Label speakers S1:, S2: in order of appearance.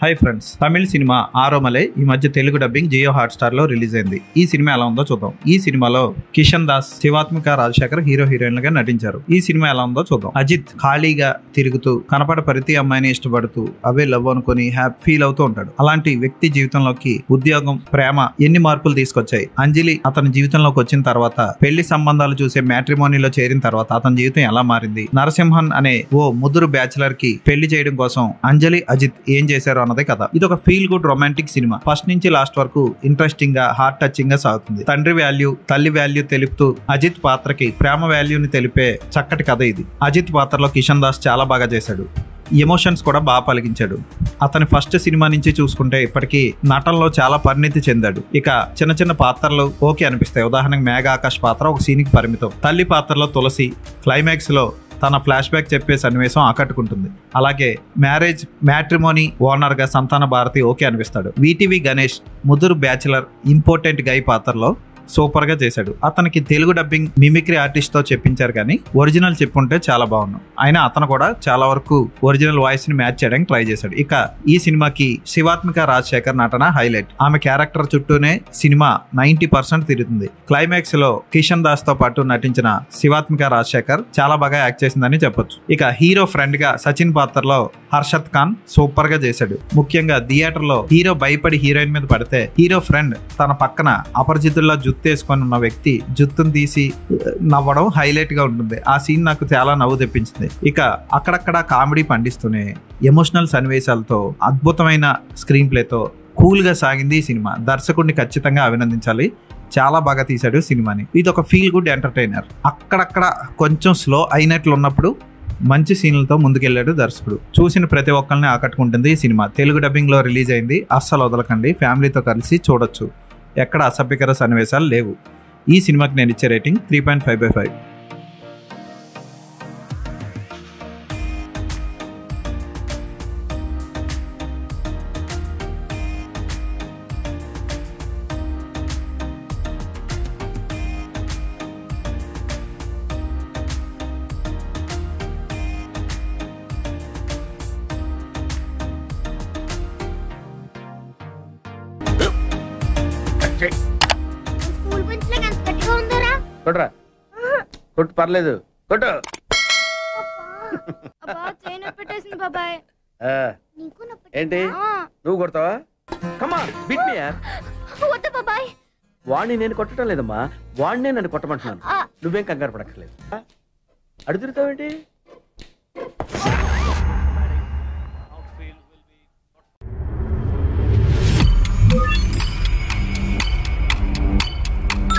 S1: Hi friends, తమిళ cinema ఆరోమలై ఈ మధ్య Telugu dubbing Jio Hotstar లో రిలీజ్ అయింది. ఈ సినిమా ఎలా ఉందో చూద్దాం. ఈ సినిమాలో కిషన్ దాస్, శివాత్మిక రాజశేఖర్ హీరో హీరోయిన్లుగా నటించారు. ఈ సినిమా ఎలా ఉందో చూద్దాం. అజిత్ ఖాళీగా తిరుగుతూ కనపడ ప్రతి అమ్మాయిని ఇష్టపడుతూ అవే లవ్ అనుకుని హ్యాపీ ఫీల్ అవుతూ ఉంటాడు. అలాంటి వ్యక్తి జీవితంలోకి ఉద్యోగం, ప్రేమ ఎన్ని మార్పులు తీసుకొచ్చాయి. అంజలి అతని జీవితంలోకి వచ్చిన తర్వాత, పెళ్లి సంబంధాలు చూసే మ్యాట్రిమోనీలో చేరిన తర్వాత అతని జీవితం ఎలా మారింది, నరసింహన్ అనే ఓ ముదురు బ్యాచులర్ కి పెళ్లి చేయడం కోసం అంజలి, అజిత్ ఏం చేశారు అన్నదే కథ. ఇది ఒక feel good romantic cinema. First నుంచి లాస్ట్ వరకు ఇంట్రెస్టింగ్ గా, హార్ట్ టచింగ్ గా సాగుతుంది. తండ్రి వాల్యూ, తల్లి వాల్యూ తెలుపుతూ అజిత్ పాత్రకి ప్రేమ వాల్యూని తెలిపే చక్కటి కథ ఇది. అజిత్ పాత్రలో కిషన్ దాస్ చాలా బాగా చేశాడు. ఎమోషన్స్ కూడా బాగా పలికించాడు. అతని ఫస్ట్ సినిమా నుంచి చూసుకుంటే ఇప్పటికీ నటనలో చాలా పరిణితి చెందాడు. ఇక చిన్న చిన్న పాత్రలు ఓకే అనిపిస్తాయి. ఉదాహరణకు మేఘ ఆకాష్ పాత్ర ఒక సీన్కి పరిమితం. తల్లి పాత్రలో తులసి క్లైమాక్స్ లో తన ఫ్లాష్ బ్యాక్ చెప్పే సన్నివేశం ఆకట్టుకుంటుంది. అలాగే మ్యాట్రిమోనీ ఓనర్ గా సంతాన భారతి ఓకే అనిపిస్తాడు. వీటీవీ గణేష్ ముదురు బ్యాచులర్ ఇంపార్టెంట్ గై పాత్రలో సూపర్ గా చేశాడు. అతనికి తెలుగు డబ్బింగ్ మిమిక్రీ ఆర్టిస్ట్ తో చెప్పించారు, కానీ ఒరిజినల్ చెప్పుంటే చాలా బాగున్నాడు. అయినా అతను కూడా చాలా వరకు ఒరిజినల్ వాయిస్ ని మ్యాచ్ చేయడానికి ట్రై చేశాడు. ఇక ఈ సినిమాకి శివాత్మిక రాజశేఖర్ నటన హైలైట్. ఆమె క్యారెక్టర్ చుట్టూనే సినిమా 90% తిరుగుతుంది. క్లైమాక్స్ లో కిషన్ దాస్ తో పాటు నటించిన శివాత్మిక రాజశేఖర్ చాలా బాగా యాక్ట్ చేసిందని చెప్పొచ్చు. ఇక హీరో ఫ్రెండ్ గా సచిన్ పాత్రలో హర్షత్ ఖాన్ సూపర్ గా చేశాడు. ముఖ్యంగా థియేటర్ లో హీరో భయపడి హీరోయిన్ మీద పడితే, హీరో ఫ్రెండ్ తన పక్కన అపరిచితుల్లో జుత్తేసుకొని ఉన్న వ్యక్తి జుత్తును తీసి నవ్వడం హైలైట్ గా ఉంటుంది. ఆ సీన్ నాకు చాలా నవ్వు తెప్పించింది. ఇక అక్కడక్కడ కామెడీ పండిస్తూనే ఎమోషనల్ సన్నివేశాలతో, అద్భుతమైన స్క్రీన్ ప్లేతో కూల్ గా సాగింది ఈ సినిమా. దర్శకుడిని ఖచ్చితంగా అభినందించాలి. చాలా బాగా తీశాడు సినిమాని. ఇది ఒక ఫీల్ గుడ్ ఎంటర్టైనర్. అక్కడక్కడ కొంచెం స్లో అయినట్లు ఉన్నప్పుడు మంచి సీన్లతో ముందుకెళ్లాడు దర్శకుడు. చూసిన ప్రతి ఒక్కరిని ఆకట్టుకుంటుంది ఈ సినిమా. తెలుగు డబ్బింగ్ లో రిలీజ్ అయింది. అస్సలు వదలకండి. ఫ్యామిలీతో కలిసి చూడొచ్చు. ఎక్కడ అసభ్యకర సన్నివేశాలు లేవు. ఈ సినిమాకి నేను ఇచ్చే రేటింగ్ 3.5/5.
S2: స్కూల్ బెంచ్ లో ఎంత గట్టిగా ఉందరా?
S3: కొట్రా, కొట్టు, పర్లేదు, కొట్టు.
S2: అబ్బా చైన్ పెట్టేసింది బాబాయ్. నీకు నొప్పి
S3: ఏంటి నువ్వు కొడతావా? కమాన్ బీట్ మీ యార్.
S2: వద్దు బాబాయ్.
S3: వాణ్ణి నేను కొట్టడం లేదమ్మా, వాణ్ణే నన్ను కొట్టమంటున్నాను. నువ్వేం కంగారు పడక్కర్లేదు. అడుగుతావేంటి?